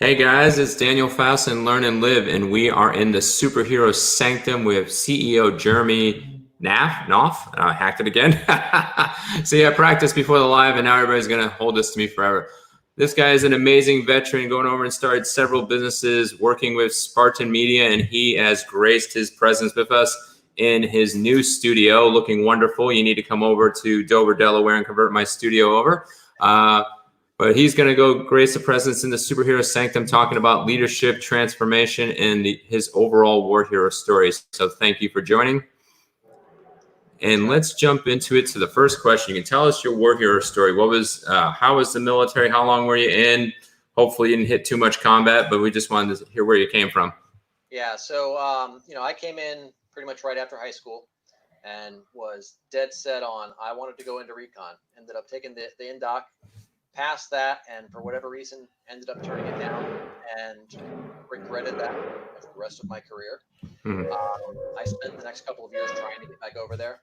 Hey guys, it's Daniel Faust and Learn and Live, and we are in the superhero sanctum with CEO Jeremy Knauff. I hacked it again. So yeah, practice before the live, and now everybody's gonna hold this to me forever. This guy is an amazing veteran, going over and started several businesses, working with Spartan Media, and he has graced his presence with us in his new studio, looking wonderful. You need to come over to Dover, Delaware, and convert my studio over. But he's going to go grace the presence in the superhero sanctum, talking about leadership, transformation, and his overall war hero stories. So thank you for joining. And let's jump into it to the first question. You can tell us your war hero story. How was the military? How long were you in? Hopefully you didn't hit too much combat, but we just wanted to hear where you came from. Yeah, so I came in pretty much right after high school and was dead set on I wanted to go into recon. Ended up taking the indoc, passed that, and for whatever reason ended up turning it down and regretted that for the rest of my career. I spent the next couple of years trying to get back over there.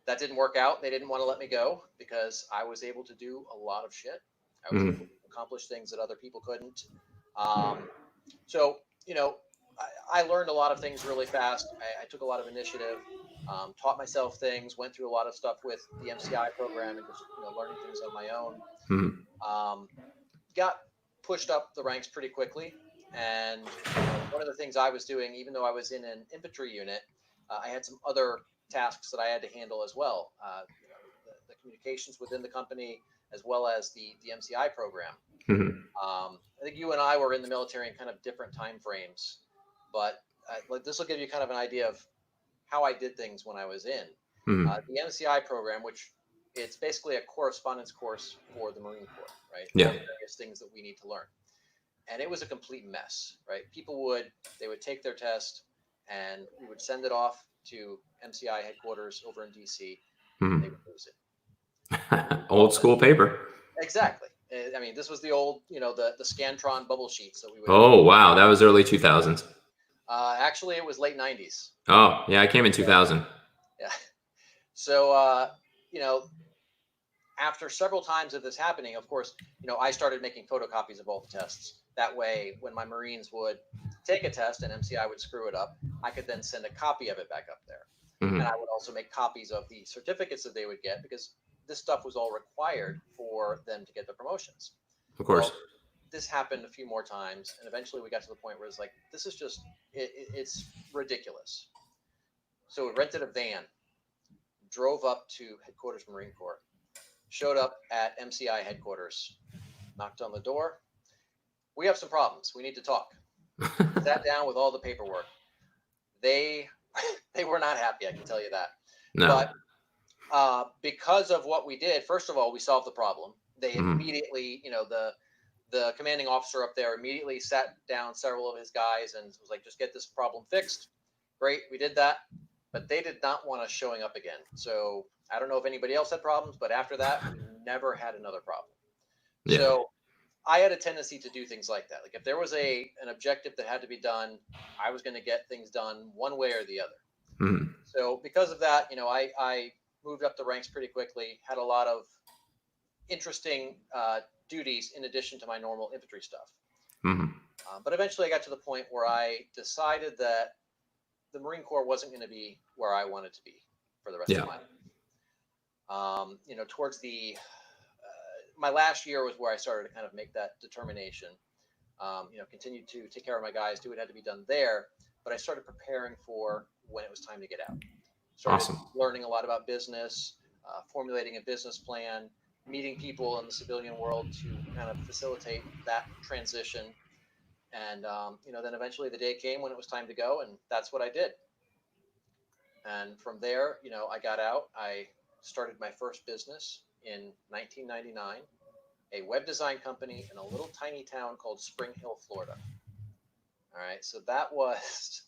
That didn't work out. They didn't want to let me go because I was able to do a lot of shit. I was able to accomplish things that other people couldn't. So, I learned a lot of things really fast. I took a lot of initiative, taught myself things, went through a lot of stuff with the MCI program and just learning things on my own. Got pushed up the ranks pretty quickly. And one of the things I was doing, even though I was in an infantry unit, I had some other tasks that I had to handle as well. The communications within the company, as well as the MCI program. I think you and I were in the military in kind of different time frames, but this will give you kind of an idea of how I did things when I was in the MCI program, which it's basically a correspondence course for the Marine Corps, right? Yeah. Various things that we need to learn. And it was a complete mess, right? They would take their test and we would send it off to MCI headquarters over in DC. They would lose it. Old school paper. Exactly. I mean, this was the old, the Scantron bubble sheets that we would. Oh, wow. That was early 2000s. Actually, it was late 90s. Oh, yeah. I came in 2000. Yeah. So, after several times of this happening, of course, I started making photocopies of all the tests. That way, when my Marines would take a test and MCI would screw it up, I could then send a copy of it back up there. And I would also make copies of the certificates that they would get because this stuff was all required for them to get the promotions. Of course. Well, this happened a few more times, and eventually we got to the point where it's like, this is just, it's ridiculous. So we rented a van, drove up to headquarters Marine Corps, showed up at MCI headquarters, knocked on the door. We have some problems. We need to talk. Sat down with all the paperwork. They were not happy, I can tell you that. No. But because of what we did, first of all, we solved the problem. They immediately, the commanding officer up there immediately sat down several of his guys and was like, just get this problem fixed. Great, we did that. But they did not want us showing up again. So I don't know if anybody else had problems, but after that, we never had another problem. Yeah. So I had a tendency to do things like that. Like if there was an objective that had to be done, I was going to get things done one way or the other. So because of that, I moved up the ranks pretty quickly, had a lot of interesting duties in addition to my normal infantry stuff. But eventually I got to the point where I decided that the Marine Corps wasn't going to be where I wanted to be for the rest of my life. Towards my last year was where I started to kind of make that determination. Continued to take care of my guys, do what had to be done there, but I started preparing for when it was time to get out. Started learning a lot about business, formulating a business plan, meeting people in the civilian world to kind of facilitate that transition. And, then eventually the day came when it was time to go, and that's what I did. And from there, I got out. I started my first business in 1999, a web design company in a little tiny town called Spring Hill, Florida. All right. So that was,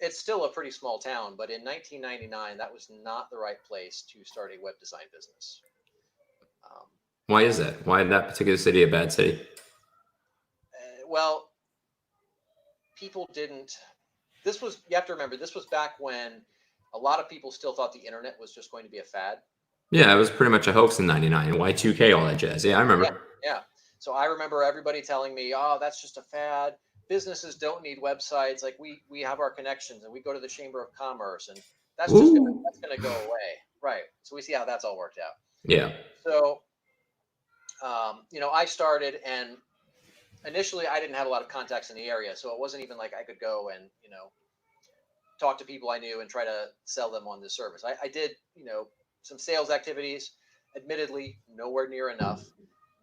it's still a pretty small town, but in 1999, that was not the right place to start a web design business. Why is that? Why is that particular city a bad city? Well, people didn't. You have to remember, this was back when a lot of people still thought the internet was just going to be a fad. Yeah, it was pretty much a hoax in '99. Y2K, all that jazz. Yeah, I remember. Yeah. So I remember everybody telling me, "Oh, that's just a fad. Businesses don't need websites. Like we have our connections, and we go to the Chamber of Commerce, and Ooh. that's gonna go away." Right. So we see how that's all worked out. Yeah. So I started, and initially I didn't have a lot of contacts in the area, so it wasn't even like I could go and talk to people I knew and try to sell them on this service. I did some sales activities, admittedly nowhere near enough,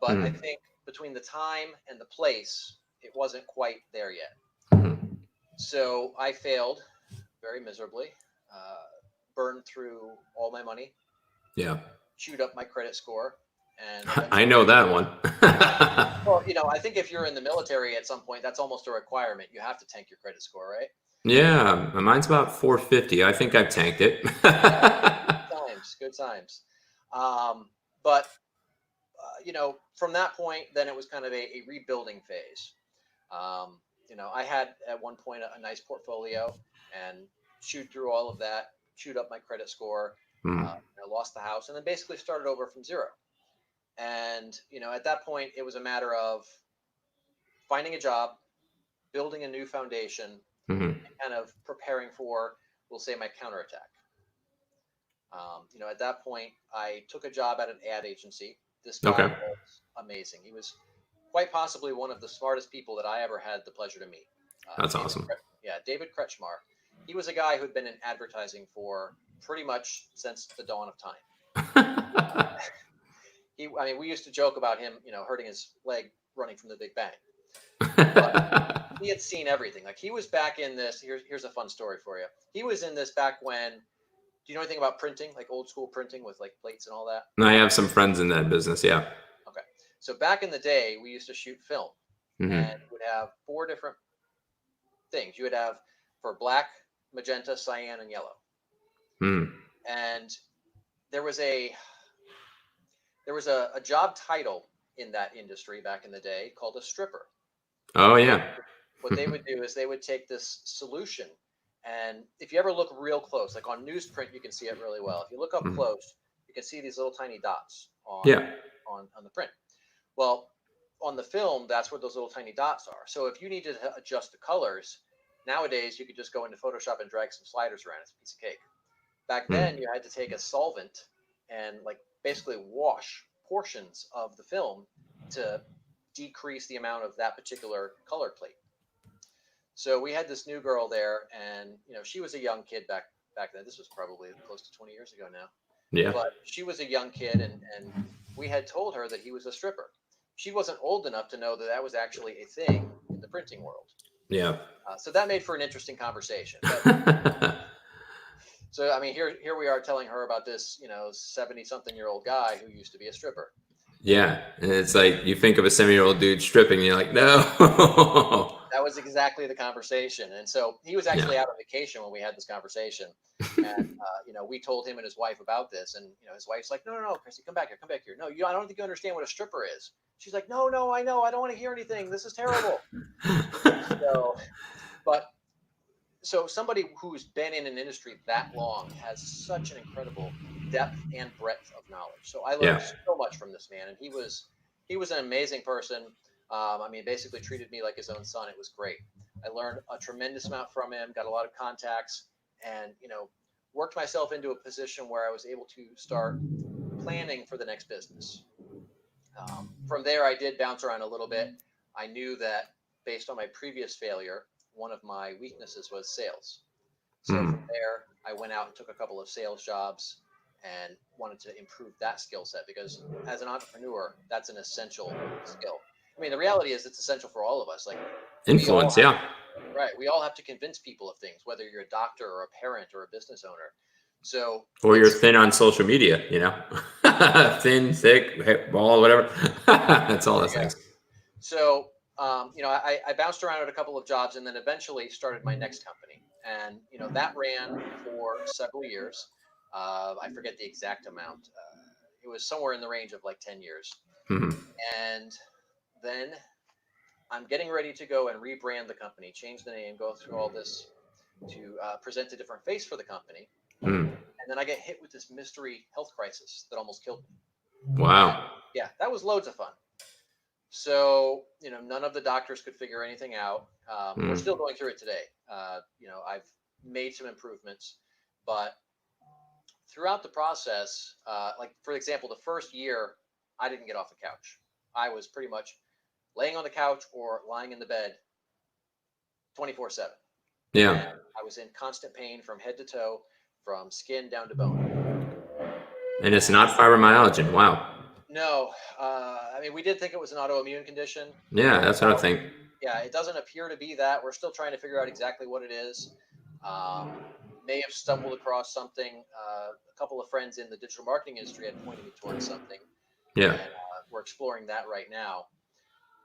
but I Mm. think between the time and the place, it wasn't quite there yet. Mhm. So I failed very miserably, uh, burned through all my money, Yeah. chewed up my credit score, and I eventually, know that one. right. Well, I think if you're in the military at some point, that's almost a requirement. You have to tank your credit score, right? Yeah, mine's about 450. I think I've tanked it. Yeah, good times, good times. But from that point, then it was kind of a rebuilding phase. I had at one point a nice portfolio and chewed through all of that, chewed up my credit score, Mm. lost the house, and then basically started over from zero. And at that point, it was a matter of finding a job, building a new foundation, Mhm. and kind of preparing for, we'll say, my counterattack. At that point, I took a job at an ad agency. This guy Okay. was amazing. He was quite possibly one of the smartest people that I ever had the pleasure to meet. That's awesome. David Kretschmar. He was a guy who'd been in advertising for pretty much since the dawn of time. I mean, we used to joke about him, hurting his leg running from the Big Bang. But he had seen everything. Like he was back in this. Here's a fun story for you. He was in this back when. Do you know anything about printing, like old school printing with like plates and all that? I have some friends in that business. Yeah. Okay. So back in the day, we used to shoot film, and Hmm. you would have four different things. You would have for black, magenta, cyan, and yellow. Mm. And there was a job title in that industry back in the day called a stripper. And Oh yeah. what they would do is they would take this solution, and if you ever look real close, like on newsprint, you can see it really well. If you look up Mm. close, you can see these little tiny dots Yeah. on the print. Well, on the film, that's where those little tiny dots are. So if you need to adjust the colors, nowadays you could just go into Photoshop and drag some sliders around. It's a piece of cake. Back then, Mm. you had to take a solvent and like basically wash portions of the film to decrease the amount of that particular color plate. So we had this new girl there, and she was a young kid back then. This was probably close to 20 years ago now, Yeah. but she was a young kid, and we had told her that he was a stripper. She wasn't old enough to know that that was actually a thing in the printing world. Yeah. So that made for an interesting conversation. But so I mean, here we are telling her about this 70-something-year-old guy who used to be a stripper. Yeah. And it's like you think of a 7-year-old dude stripping, and you're like, no. That was exactly the conversation. And so he was Yeah. actually out on vacation when we had this conversation. And, we told him and his wife about this. And, his wife's like, no, Chrissy, come back here. Come back here. No, I don't think you understand what a stripper is. She's like, no, I know. I don't want to hear anything. This is terrible. So, but so somebody who's been in an industry that long has such an incredible depth and breadth of knowledge. So I learned Yeah. so much from this man, and he was an amazing person. I mean, basically treated me like his own son. It was great. I learned a tremendous amount from him, got a lot of contacts, and worked myself into a position where I was able to start planning for the next business. From there, I did bounce around a little bit. I knew that based on my previous failure, one of my weaknesses was sales. So Mm. from there, I went out and took a couple of sales jobs and wanted to improve that skill set because as an entrepreneur, that's an essential skill. I mean, the reality is it's essential for all of us. Like we all Influence. have, Yeah. right, we all have to convince people of things, whether you're a doctor or a parent or a business owner. So Or you're it's thin on social media, thin, thick, bald, whatever. That's all there those you go. things. So I bounced around at a couple of jobs and then eventually started my next company. And that ran for several years. I forget the exact amount. It was somewhere in the range of like 10 years. Mhm. And then I'm getting ready to go and rebrand the company, change the name, go through all this to present a different face for the company. Mm. And then I get hit with this mystery health crisis that almost killed me. And Wow. yeah, that was loads of fun. So, none of the doctors could figure anything out. We're still going through it today. I've made some improvements, but throughout the process, like for example, the first year, I didn't get off the couch. I was pretty much laying on the couch or lying in the bed 24/7. Yeah. And I was in constant pain from head to toe, from skin down to bone. And it's not fibromyalgia. Wow. No, I mean, we did think it was an autoimmune condition. Yeah, Turns that's what I out, think. yeah, it doesn't appear to be that. We're still trying to figure out exactly what it is. May have stumbled across something. A couple of friends in the digital marketing industry had pointed me towards something. Yeah. And we're exploring that right now.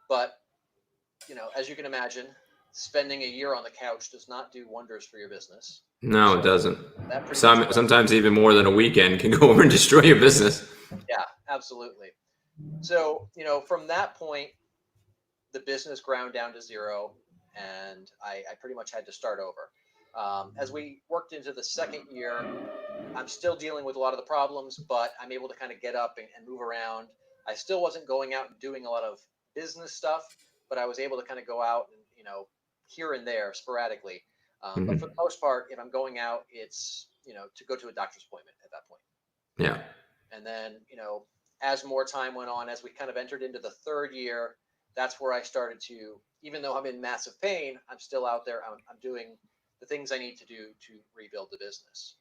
But, as you can imagine, spending a year on the couch does not do wonders for your business. No, it doesn't. That pretty much Sometimes even more than a weekend can go over and destroy your business. Yeah, absolutely. So, from that point, the business ground down to zero, and I pretty much had to start over. As we worked into the second year, I'm still dealing with a lot of the problems, but I'm able to kind of get up and move around. I still wasn't going out and doing a lot of business stuff, but I was able to kind of go out and, here and there sporadically. But for the most part, if I'm going out, it's, to go to a doctor's appointment at that point. Yeah. And then, as more time went on, as we kind of entered into the third year, that's where I started to, even though I'm in massive pain, I'm still out there. I'm doing the things I need to do to rebuild the business.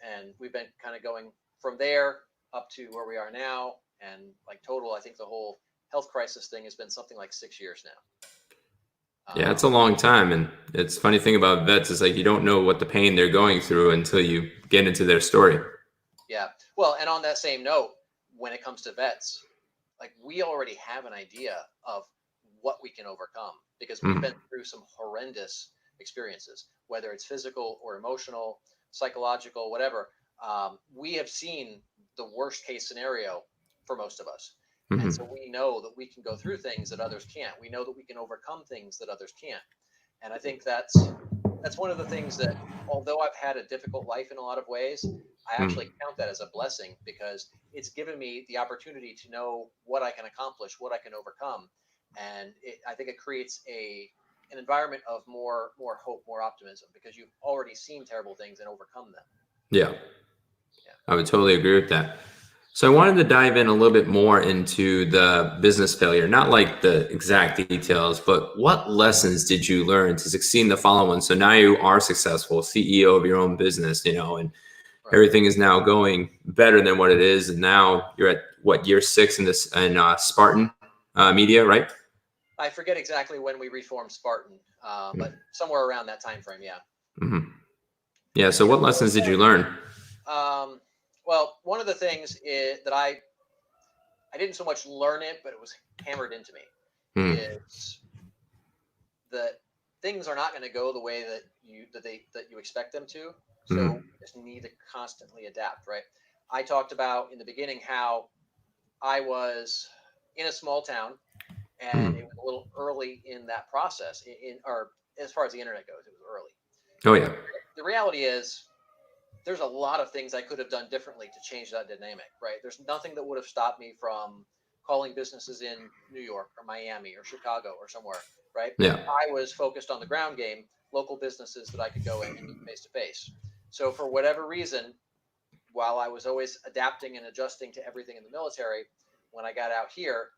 And we've been kind of going from there up to where we are now. And like total, I think the whole health crisis thing has been something like 6 years now. Yeah, it's a long time. And it's funny thing about vets is like you don't know what the pain they're going through until you get into their story. Yeah. Well, and on that same note, when it comes to vets, like we already have an idea of what we can overcome because we've been through some horrendous experiences, whether it's physical or emotional, psychological, whatever. We have seen the worst case scenario for most of us. And so we know that we can go through things that others can't. We know that we can overcome things that others can't. And I think that's one of the things that, although I've had a difficult life in a lot of ways, I actually count that as a blessing because it's given me the opportunity to know what I can accomplish, what I can overcome. And I think it creates an environment of more hope, more optimism because you've already seen terrible things and overcome them. Yeah. I would totally agree with that. So I wanted to dive in a little bit more into the business failure, not like the exact details, but what lessons did you learn to succeed in the following? So now you are successful, CEO of your own business, and everything is now going better than what it is. And now you're at what, year 6 in this in Spartan Media, right? I forget exactly when we reformed Spartan, but somewhere around that time frame, yeah. Yeah. So what lessons did you learn? Well, one of the things is that I didn't so much learn it, but it was hammered into me, is that things are not going to go the way that you expect them to. So you just need to constantly adapt, right? I talked about in the beginning how I was in a small town, and it was a little early in that process. Or as far as the internet goes, it was early. Oh yeah. The reality is, there's a lot of things I could have done differently to change that dynamic, right? There's nothing that would have stopped me from calling businesses in New York or Miami or Chicago or somewhere, right? Yeah. I was focused on the ground game, local businesses that I could go in and meet face to face. So for whatever reason, while I was always adapting and adjusting to everything in the military, when I got out here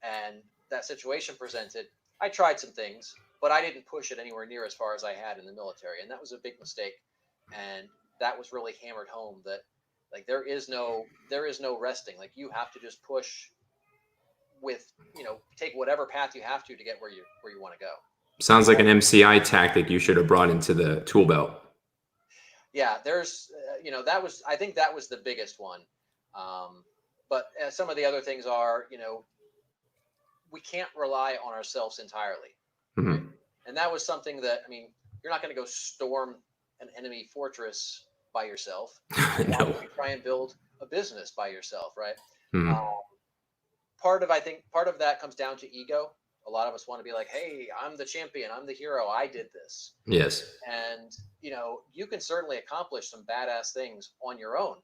and that situation presented, I tried some things, but I didn't push it anywhere near as far as I had in the military. And that was a big mistake. And that was really hammered home that like there is no resting. Like you have to just push with, take whatever path you have to get where you want to go. Sounds like an MCI tactic you should have brought into the tool belt. Yeah, there's I think that was the biggest one. But some of the other things are, we can't rely on ourselves entirely. Right? And that was something that, you're not going to go storm an enemy fortress by yourself. Why would you try and build a business by yourself, right? Part of that comes down to ego. A lot of us want to be like, hey, I'm the champion, I'm the hero, I did this. Yes. And you can certainly accomplish some badass things on your own,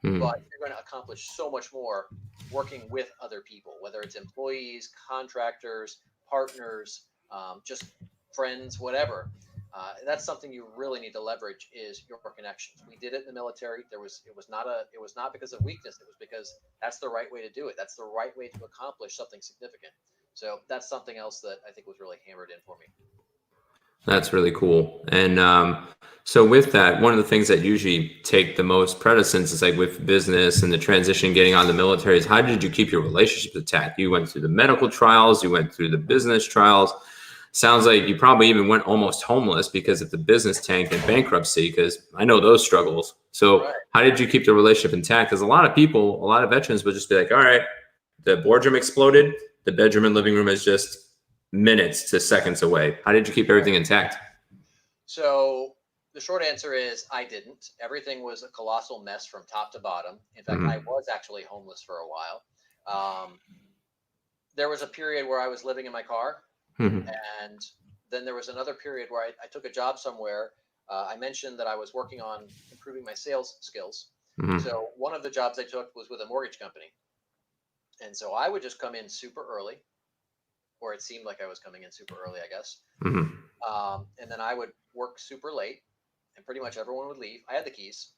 but you're going to accomplish so much more working with other people, whether it's employees, contractors, partners, just friends, whatever. That's something you really need to leverage is your connections. We did it in the military. It was not because of weakness. It was because that's the right way to do it. That's the right way to accomplish something significant. So that's something else that I think was really hammered in for me. That's really cool. And so with that, one of the things that usually take the most precedence is like with business and the transition getting on the military is how did you keep your relationships intact? You went through the medical trials, you went through the business trials. Sounds like you probably even went almost homeless because of the business tanked in bankruptcy, because I know those struggles. So Right. how did you keep the relationship intact? Because a lot of people, a lot of veterans would just be like, all right, the boardroom exploded. The bedroom and living room is just minutes to seconds away. How did you keep everything intact? So the short answer is I didn't. Everything was a colossal mess from top to bottom. In fact, I was actually homeless for a while. There was a period where I was living in my car. And then there was another period where I took a job somewhere. I mentioned that I was working on improving my sales skills. So one of the jobs I took was with a mortgage company. And so I would just come in super early, or it seemed like I was coming in super early, I guess. And then I would work super late, and pretty much everyone would leave. I had the keys,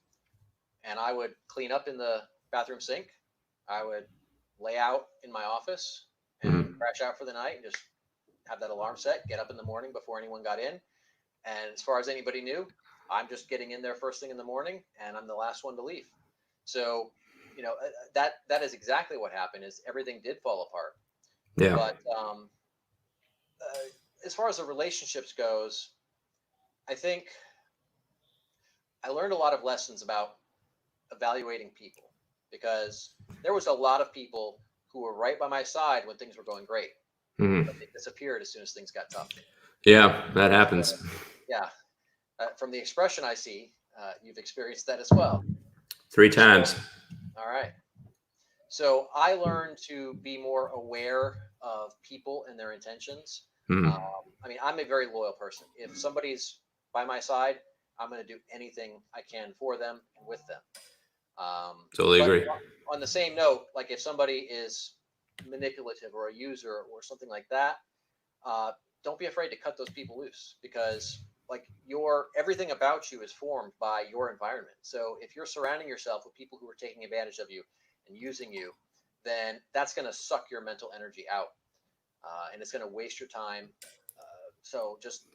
and I would clean up in the bathroom sink. I would lay out in my office and crash out for the night and just have that alarm set, get up in the morning before anyone got in. And as far as anybody knew, I'm just getting in there first thing in the morning, and I'm the last one to leave. So, that is exactly what happened. Is everything did fall apart. Yeah. But as far as the relationships goes, I think I learned a lot of lessons about evaluating people, because there was a lot of people who were right by my side when things were going great, but they disappeared as soon as things got tough. Yeah, that happens. Yeah. From the expression I see, you've experienced that as well. 3 times. So, all right. So I learned to be more aware of people and their intentions. I'm a very loyal person. If somebody's by my side, I'm going to do anything I can for them and with them. Totally agree. On the same note, like if somebody is manipulative or a user or something like that, don't be afraid to cut those people loose, because like everything about you is formed by your environment. So if you're surrounding yourself with people who are taking advantage of you and using you, then that's going to suck your mental energy out, and it's going to waste your time. So just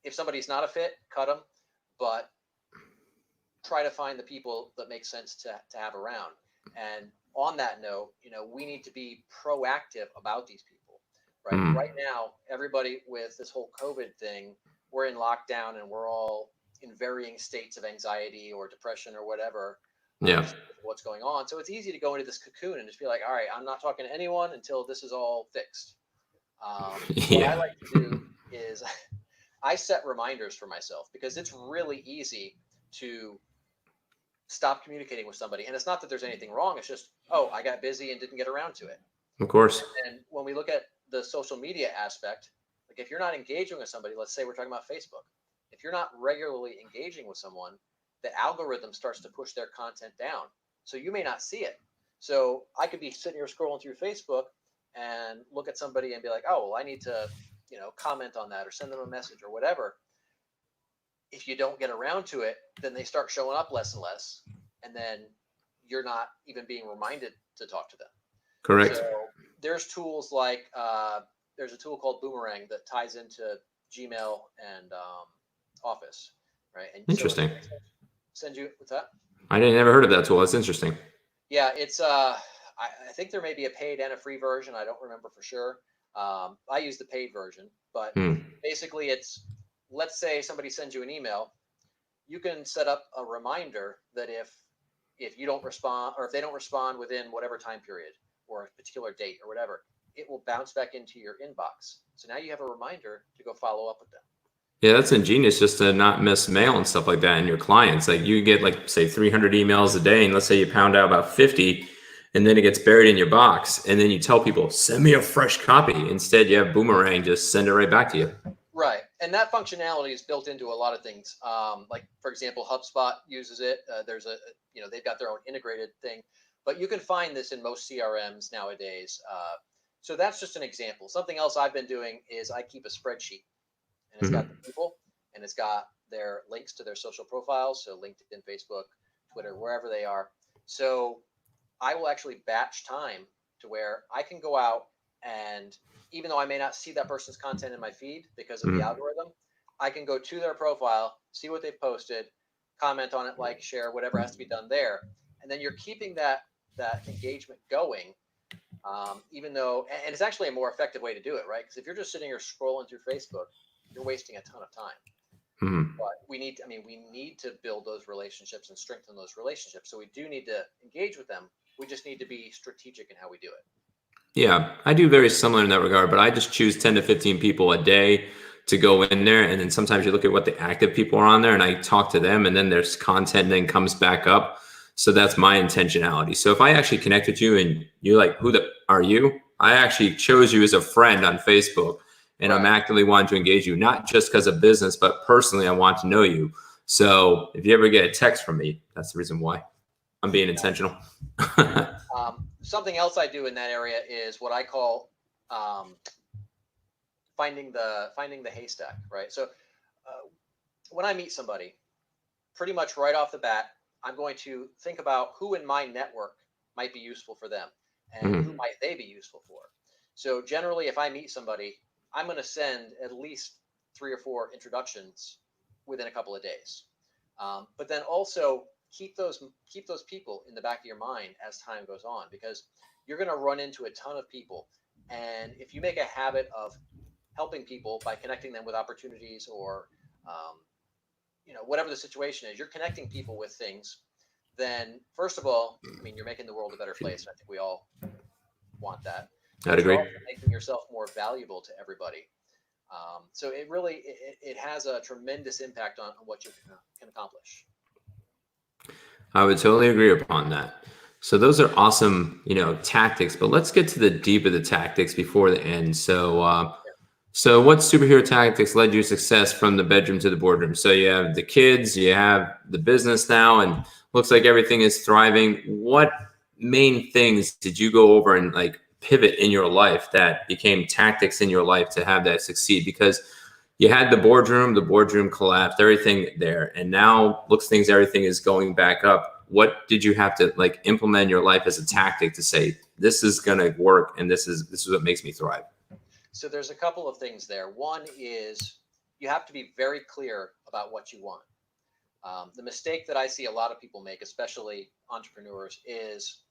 if somebody's not a fit, cut them, but try to find the people that make sense to have around. And on that note, we need to be proactive about these people, right? Right now, everybody with this whole COVID thing, we're in lockdown and we're all in varying states of anxiety or depression or whatever. What's going on. So it's easy to go into this cocoon and just be like, all right, I'm not talking to anyone until this is all fixed. What I like to do is I set reminders for myself, because it's really easy to stop communicating with somebody. And it's not that there's anything wrong. It's just, I got busy and didn't get around to it. Of course. And when we look at the social media aspect, like if you're not engaging with somebody, let's say we're talking about Facebook, if you're not regularly engaging with someone, the algorithm starts to push their content down. So you may not see it. So I could be sitting here scrolling through Facebook and look at somebody and be like, oh, well, I need to, comment on that or send them a message or whatever. If you don't get around to it, then they start showing up less and less. And then you're not even being reminded to talk to them. Correct. So there's tools like, there's a tool called Boomerang that ties into Gmail and Office, right? And interesting. So send you, what's that? I never heard of that tool. That's interesting. Yeah, it's I think there may be a paid and a free version. I don't remember for sure. I use the paid version, but basically it's, let's say somebody sends you an email, you can set up a reminder that if you don't respond, or if they don't respond within whatever time period or a particular date or whatever, it will bounce back into your inbox. So now you have a reminder to go follow up with them. Yeah, that's ingenious, just to not miss mail and stuff like that. And your clients, like you get like say 300 emails a day, and let's say you pound out about 50, and then it gets buried in your box, and then you tell people, send me a fresh copy. Instead, you have Boomerang just send it right back to you. Right. And that functionality is built into a lot of things. Like for example, HubSpot uses it. There's they've got their own integrated thing, but you can find this in most CRMs nowadays. So that's just an example. Something else I've been doing is I keep a spreadsheet, and it's got the people, and it's got their links to their social profiles. So LinkedIn, Facebook, Twitter, wherever they are. So I will actually batch time to where I can go out and, even though I may not see that person's content in my feed because of the algorithm, I can go to their profile, see what they've posted, comment on it, like, share, whatever has to be done there. And then you're keeping that engagement going, even though, and it's actually a more effective way to do it, right? Because if you're just sitting here scrolling through Facebook, you're wasting a ton of time. But we need to build those relationships and strengthen those relationships. So we do need to engage with them. We just need to be strategic in how we do it. Yeah, I do very similar in that regard, but I just choose 10 to 15 people a day to go in there. And then sometimes you look at what the active people are on there and I talk to them, and then there's content then comes back up. So that's my intentionality. So if I actually connect with you and you're like, who are you? I actually chose you as a friend on Facebook, and I'm actively wanting to engage you, not just because of business, but personally, I want to know you. So if you ever get a text from me, that's the reason why I'm being intentional. Something else I do in that area is what I call finding the haystack, right? So when I meet somebody, pretty much right off the bat, I'm going to think about who in my network might be useful for them, and who might they be useful for. So generally, if I meet somebody, I'm going to send at least 3 or 4 introductions within a couple of days. But then also keep those people in the back of your mind as time goes on, because you're going to run into a ton of people. And if you make a habit of helping people by connecting them with opportunities, or whatever the situation is, you're connecting people with things, then first of all, I mean, you're making the world a better place. I think we all want that. I'd agree. You're also making yourself more valuable to everybody. So it really, it has a tremendous impact on what you can accomplish. I would totally agree upon that. So those are awesome, tactics, but let's get to the deep of the tactics before the end. So what superhero tactics led you to success from the bedroom to the boardroom? So you have the kids, you have the business now, and looks like everything is thriving. What main things did you go over and like pivot in your life that became tactics in your life to have that succeed? Because you had the boardroom collapsed, everything there, and now everything is going back up. What did you have to like implement in your life as a tactic to say, this is going to work, and this is what makes me thrive? So there's a couple of things there. One is you have to be very clear about what you want. The mistake that I see a lot of people make, especially entrepreneurs, is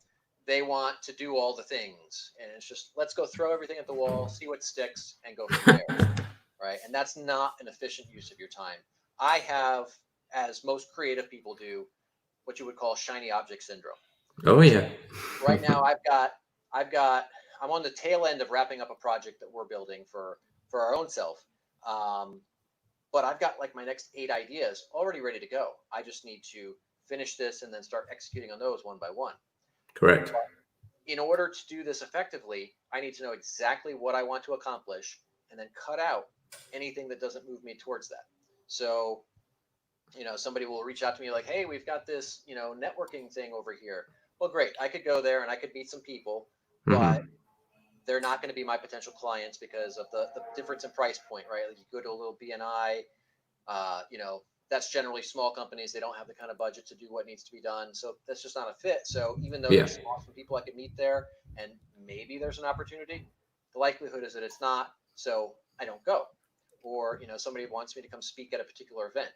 they want to do all the things, and it's just, let's go throw everything at the wall, see what sticks, and go from there. Right? And that's not an efficient use of your time. I have, as most creative people do, what you would call shiny object syndrome. Oh yeah. So right now I'm on the tail end of wrapping up a project that we're building for our own self. But I've got like my next 8 ideas already ready to go. I just need to finish this and then start executing on those one by one. Correct. But in order to do this effectively, I need to know exactly what I want to accomplish, and then cut out anything that doesn't move me towards that. So, somebody will reach out to me like, hey, we've got this, networking thing over here. Well, great. I could go there and I could meet some people, but they're not going to be my potential clients because of the difference in price point, right? Like you go to a little BNI, that's generally small companies. They don't have the kind of budget to do what needs to be done. So that's just not a fit. So even though there's some awesome people I could meet there, and maybe there's an opportunity, the likelihood is that it's not. So I don't go. Or, somebody wants me to come speak at a particular event.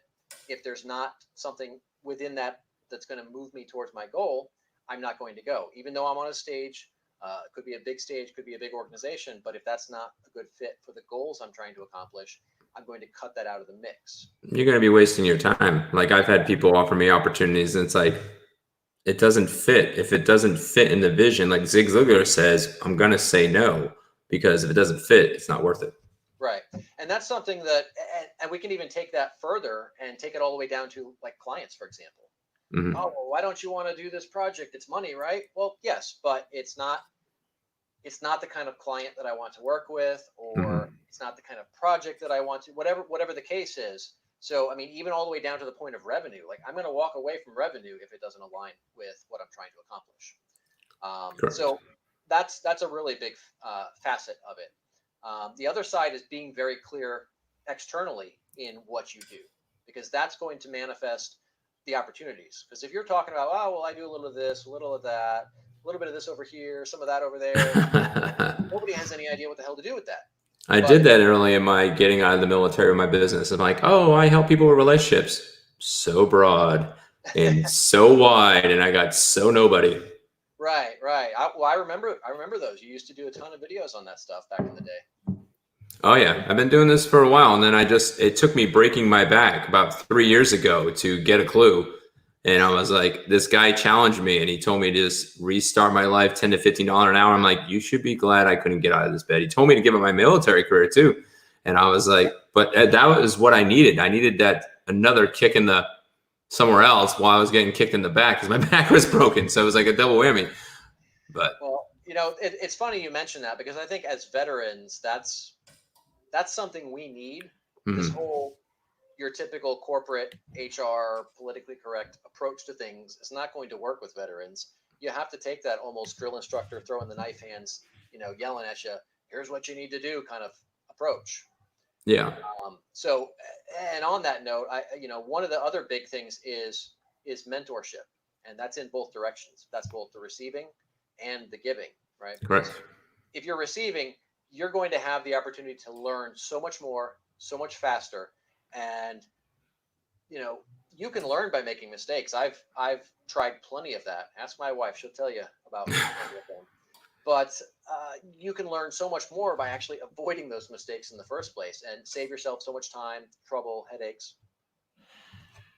If there's not something within that's going to move me towards my goal, I'm not going to go. Even though I'm on a stage, it could be a big stage, could be a big organization, but if that's not a good fit for the goals I'm trying to accomplish, I'm going to cut that out of the mix. You're going to be wasting your time. Like I've had people offer me opportunities, and it's like, it doesn't fit. If it doesn't fit in the vision, like Zig Ziglar says, I'm going to say no, because if it doesn't fit, it's not worth it. Right. And that's something that, and we can even take that further and take it all the way down to like clients, for example. Oh, well, why don't you want to do this project? It's money, right? Well, yes, but it's not the kind of client that I want to work with, or It's not the kind of project that I want to, whatever the case is. So, I mean, even all the way down to the point of revenue, like I'm going to walk away from revenue if it doesn't align with what I'm trying to accomplish. Correct. So that's a really big facet of it. The other side is being very clear externally in what you do, because that's going to manifest the opportunities. Because if you're talking about, oh, well, I do a little of this, a little of that, a little bit of this over here, some of that over there, nobody has any idea what the hell to do with that. I But did that early in my getting out of the military with my business. I'm like, oh, I help people with relationships. So broad and so wide, and I got so nobody. right. I remember those. You used to do a ton of videos on that stuff back in the day. Oh yeah, I've been doing this for a while, and then it took me breaking my back about 3 years ago to get a clue. And I was like, this guy challenged me, and he told me to just restart my life, $10 to $15 an hour. I'm like, you should be glad I couldn't get out of this bed. He told me to give up my military career too, and I was like, but that was what I needed. I needed that another kick in the somewhere else while I was getting kicked in the back because my back was broken. So it was like a double whammy. But Well, it's funny you mention that, because I think as veterans, that's something we need. This mhm. whole your typical corporate HR politically correct approach to things is not going to work with veterans. You have to take that almost drill instructor throwing the knife hands, yelling at you, here's what you need to do kind of approach. Yeah, So, and on that note, one of the other big things is mentorship, and that's in both directions. That's both the receiving and the giving, right? Because correct. if you're receiving, you're going to have the opportunity to learn so much more, so much faster, and you can learn by making mistakes. I've tried plenty of that. Ask my wife; she'll tell you about plenty of them. But you can learn so much more by actually avoiding those mistakes in the first place and save yourself so much time, trouble, headaches.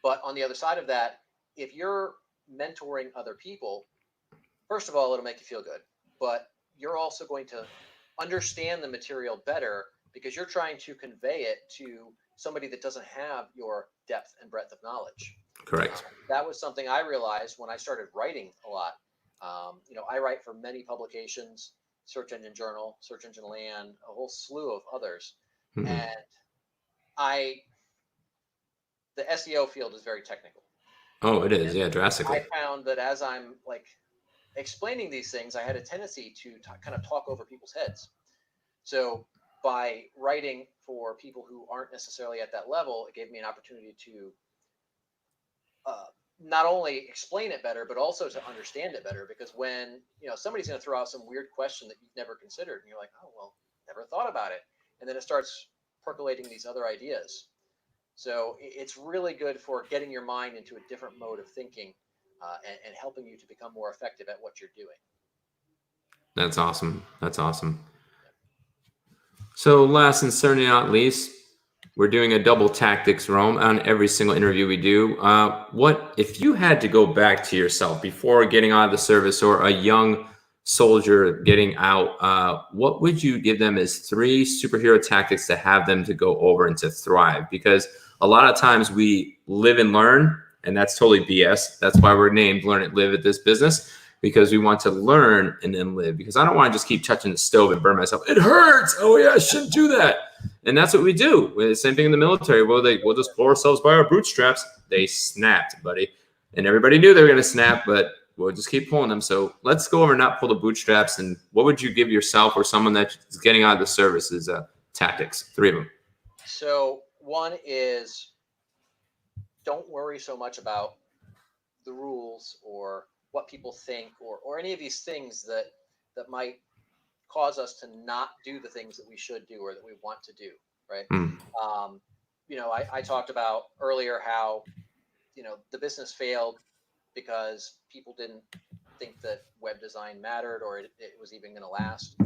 But on the other side of that, if you're mentoring other people, first of all, it'll make you feel good, but you're also going to understand the material better because you're trying to convey it to somebody that doesn't have your depth and breadth of knowledge. Correct. That was something I realized when I started writing a lot. I write for many publications, Search Engine Journal, Search Engine Land, a whole slew of others. Mhm. And I, the SEO field is very technical. Oh, it is. And Yeah, drastically. I found that as I'm like explaining these things, I had a tendency to kind of talk over people's heads. So by writing for people who aren't necessarily at that level, it gave me an opportunity to uh, not only explain it better, but also to understand it better. Because when somebody's going to throw out some weird question that you've never considered, and you're like, oh well, never thought about it, and then it starts percolating these other ideas. So it's really good for getting your mind into a different mode of thinking, and helping you to become more effective at what you're doing. That's awesome. That's awesome. So last and certainly not least, we're doing a double tactics roam on every single interview we do. What if you had to go back to yourself before getting out of the service or a young soldier getting out? What would you give them as 3 superhero tactics to have them to go over and to thrive? Because a lot of times we live and learn, and that's totally BS. That's why we're named Learn It Live at this business, because we want to learn and then live. Because I don't want to just keep touching the stove and burn myself. It hurts. Oh yeah, I shouldn't do that. And that's what we do. The same thing in the military. We'll just pull ourselves by our bootstraps. They snapped, buddy. And everybody knew they were going to snap, but we'll just keep pulling them. So let's go over and not pull the bootstraps. And what would you give yourself or someone that's getting out of the service as tactics? 3 of them. So one is, don't worry so much about the rules or what people think, or any of these things that might cause us to not do the things that we should do or that we want to do, right? Mm, I talked about earlier how the business failed because people didn't think that web design mattered, or it was even going to last,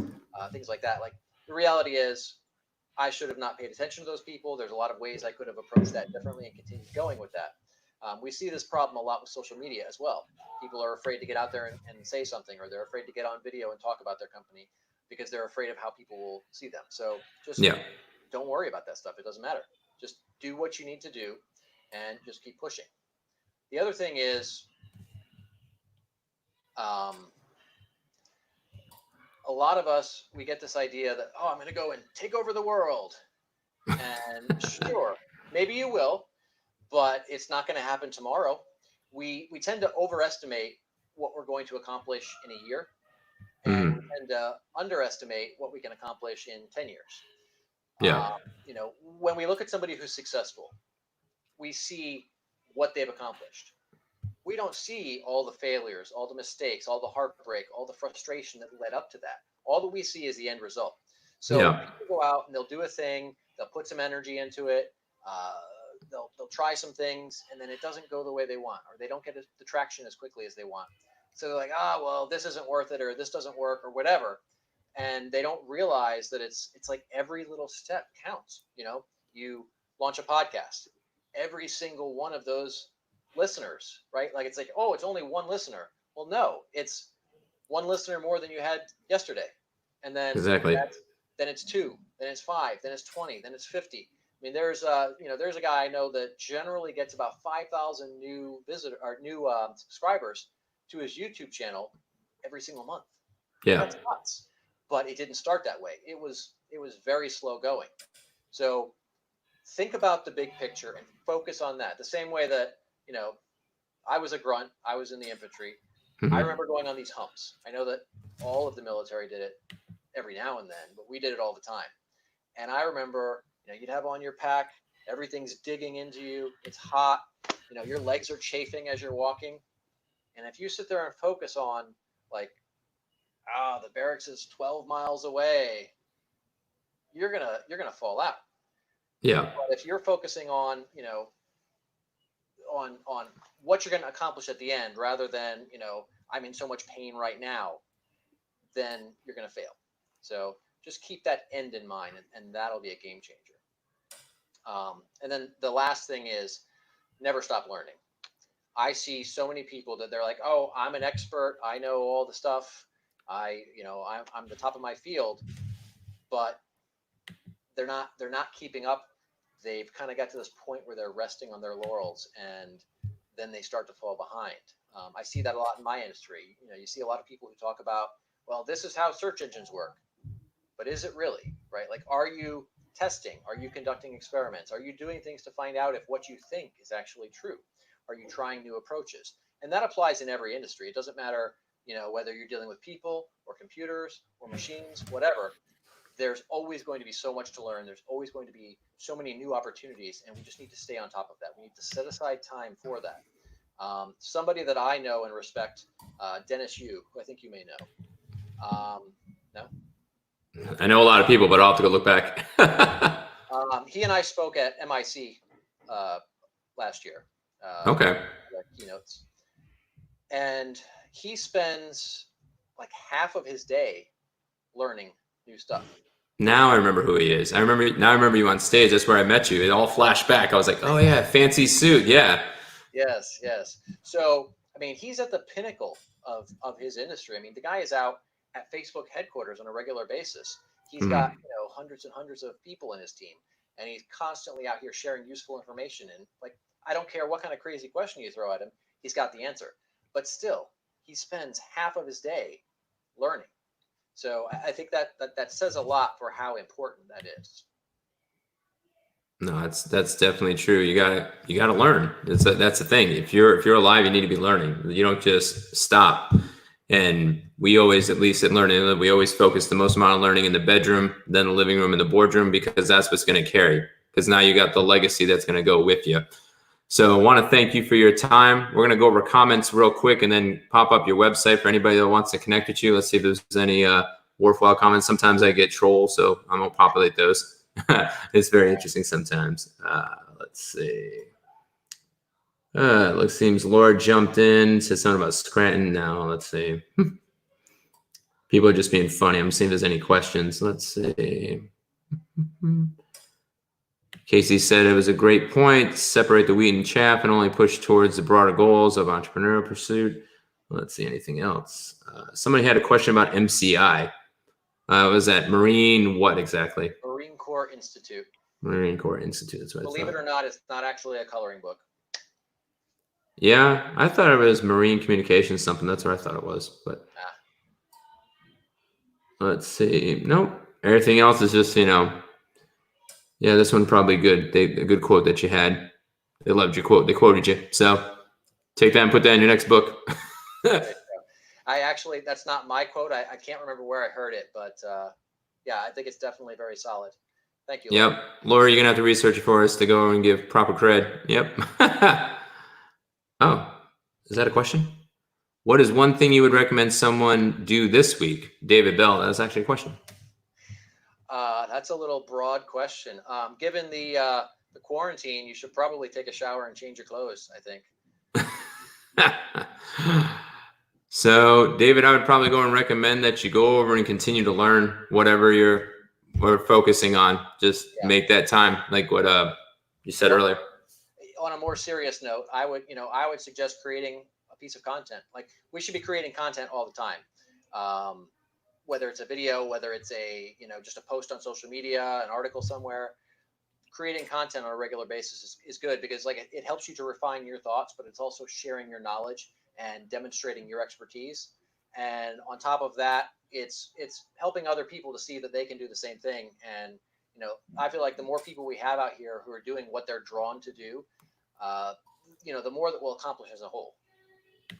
things like that. Like, the reality is, I should have not paid attention to those people. There's a lot of ways I could have approached that differently and continued going with that. We see this problem a lot with social media as well. People are afraid to get out there and say something, or they're afraid to get on video and talk about their company because they're afraid of how people will see them. So just yeah. don't worry about that stuff. It doesn't matter. Just do what you need to do and just keep pushing. The other thing is, um, a lot of us, we get this idea that, oh, I'm going to go and take over the world. And sure, maybe you will, but it's not going to happen tomorrow. We tend to overestimate what we're going to accomplish in a year, and we tend to underestimate what we can accomplish in 10 years. Yeah. When we look at somebody who's successful, we see what they've accomplished. We don't see all the failures, all the mistakes, all the heartbreak, all the frustration that led up to that. All that we see is the end result. So people go out and they'll do a thing, they'll put some energy into it, they'll try some things, and then it doesn't go the way they want, or they don't get the traction as quickly as they want. So they're like, well, this isn't worth it, or this doesn't work, or whatever. And they don't realize that it's like every little step counts. You launch a podcast, every single one of those listeners, right? Like it's like, oh, it's only one listener. Well, no, it's one listener more than you had yesterday. And then then it's 2, then it's 5, then it's 20, then it's 50. I mean, there's a guy I know that generally gets about 5,000 new subscribers to his YouTube channel every single month. Yeah. That's nuts. But it didn't start that way. It was very slow going. So think about the big picture and focus on that. The same way that, I was a grunt, I was in the infantry. I remember going on these humps. I know that all of the military did it every now and then, but we did it all the time. And I remember, you'd have on your pack, everything's digging into you, it's hot, your legs are chafing as you're walking. And if you sit there and focus on like, the barracks is 12 miles away, you're gonna fall out. Yeah. But if you're focusing on, on what you're going to accomplish at the end, rather than, I'm in so much pain right now, then you're going to fail. So just keep that end in mind, and that'll be a game changer. And then the last thing is never stop learning. I see so many people that they're like, oh, I'm an expert, I know all the stuff, I'm the top of my field, but they're not keeping up. They've kind of got to this point where they're resting on their laurels, and then they start to fall behind. I see that a lot in my industry. You see a lot of people who talk about, well, this is how search engines work, but is it really, right? Like, are you testing? Are you conducting experiments? Are you doing things to find out if what you think is actually true? Are you trying new approaches? And that applies in every industry. It doesn't matter, whether you're dealing with people or computers or machines, whatever. There's always going to be so much to learn. There's always going to be so many new opportunities, and we just need to stay on top of that. We need to set aside time for that. Somebody that I know and respect, Dennis Yu, who I think you may know. No? I know a lot of people, but I'll have to go look back. He and I spoke at MIC last year. Okay. Keynotes. And he spends like half of his day learning new stuff. Now I remember who he is. I remember you on stage. That's where I met you. It all flashed back. I was like, oh yeah, fancy suit. Yeah. Yes. So, I mean, he's at the pinnacle of his industry. I mean, the guy is out at Facebook headquarters on a regular basis. He's got, hundreds and hundreds of people in his team, and he's constantly out here sharing useful information. And like, I don't care what kind of crazy question you throw at him, he's got the answer. But still, he spends half of his day learning. So I think that says a lot for how important that is. No, that's definitely true. You gotta learn. That's the thing. If you're alive, you need to be learning. You don't just stop. And we always, at least at Learning, we always focus the most amount of learning in the bedroom, then the living room and the boardroom, because that's what's going to carry. Because now you got the legacy that's going to go with you. So I want to thank you for your time. We're going to go over comments real quick and then pop up your website for anybody that wants to connect with you. Let's see if there's any worthwhile comments. Sometimes I get trolls, so I'm going to populate those. It's very interesting sometimes. Let's see. Seems Laura jumped in, said something about Scranton. Now, let's see. People are just being funny. I'm seeing if there's any questions. Let's see. Casey said it was a great point. Separate the wheat and chaff and only push towards the broader goals of entrepreneurial pursuit. Let's see, anything else? Somebody had a question about MCI. Was that Marine what exactly? Marine Corps Institute. Marine Corps Institute. That's what Believe it or not, it's not actually a coloring book. Yeah, I thought it was Marine Communications something. That's what I thought it was. But Let's see. Nope. Everything else is just, yeah, this one probably good. A good quote that you had. They loved your quote. They quoted you. So take that and put that in your next book. I actually, that's not my quote. I can't remember where I heard it, but yeah, I think it's definitely very solid. Thank you, Laura. Yep. Laura, you're going to have to research it for us to go over and give proper cred. Yep. Oh, is that a question? What is one thing you would recommend someone do this week? David Bell, that's actually a question. That's a little broad question. Given the quarantine, you should probably take a shower and change your clothes, I think. So, David, I would probably go and recommend that you go over and continue to learn whatever we're focusing on. Just make that time, like what you said earlier. On a more serious note, I would suggest creating a piece of content. Like, we should be creating content all the time. Whether it's a video, whether it's just a post on social media, an article somewhere. Creating content on a regular basis is good, because like it helps you to refine your thoughts, but it's also sharing your knowledge and demonstrating your expertise. And on top of that, it's helping other people to see that they can do the same thing. And I feel like the more people we have out here who are doing what they're drawn to do, the more that we'll accomplish as a whole.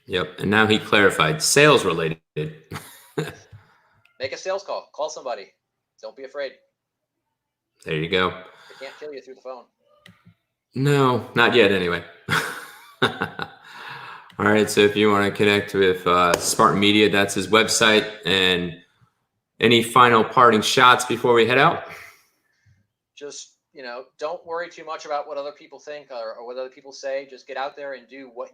Yep. And now he clarified, sales related. Make a sales call. Call somebody. Don't be afraid. There you go. They can't kill you through the phone. No, not yet anyway. All right. So if you want to connect with Spartan Media, that's his website. And any final parting shots before we head out? Just, don't worry too much about what other people think or what other people say. Just get out there and do what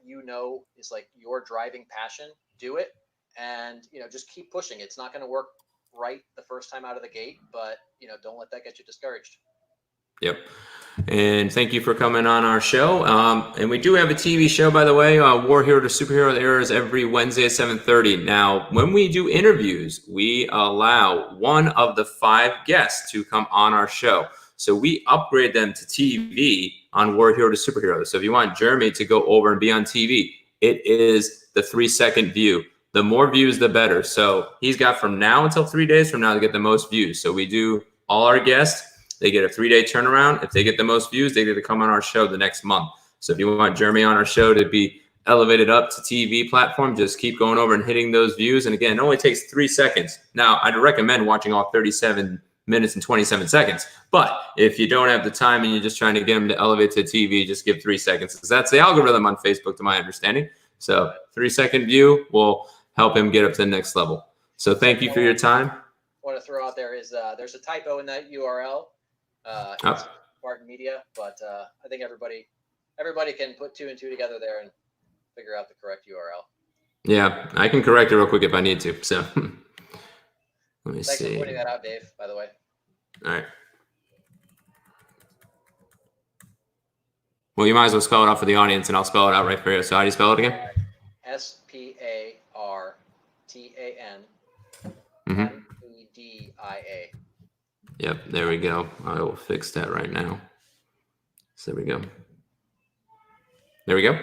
is like your driving passion. Do it. And, just keep pushing. It's not going to work right the first time out of the gate, but, don't let that get you discouraged. Yep. And thank you for coming on our show. And we do have a TV show, by the way, War Hero to Superhero, that airs every Wednesday at 7:30. Now, when we do interviews, we allow one of the 5 guests to come on our show. So we upgrade them to TV on War Hero to Superhero. So if you want Jeremy to go over and be on TV, it is the 3-second view. The more views, the better. So he's got from now until 3 days from now to get the most views. So we do all our guests. They get a 3-day turnaround. If they get the most views, they get to come on our show the next month. So if you want Jeremy on our show to be elevated up to TV platform, just keep going over and hitting those views. And again, it only takes 3 seconds. Now, I'd recommend watching all 37 minutes and 27 seconds. But if you don't have the time and you're just trying to get them to elevate to TV, just give 3 seconds, because that's the algorithm on Facebook, to my understanding. So 3-second view will help him get up to the next level. So thank you for your time. I want to throw out there is there's a typo in that URL. It's Spartan Media, but I think everybody can put 2 and 2 together there and figure out the correct URL. Yeah, I can correct it real quick if I need to. So let me see. Thanks for pointing that out, Dave, by the way. All right. Well, you might as well spell it out for the audience, and I'll spell it out right for you. So how do you spell it again? SPARTAN MEDIA. Yep, there we go. I will fix that right now. So there we go. There we go.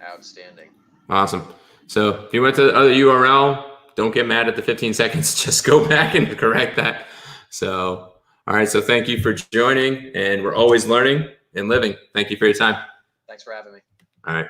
Outstanding. Awesome. So if you went to the other URL, don't get mad at the 15 seconds. Just go back and correct that. So, all right. So thank you for joining, and we're always learning and living. Thank you for your time. Thanks for having me. All right.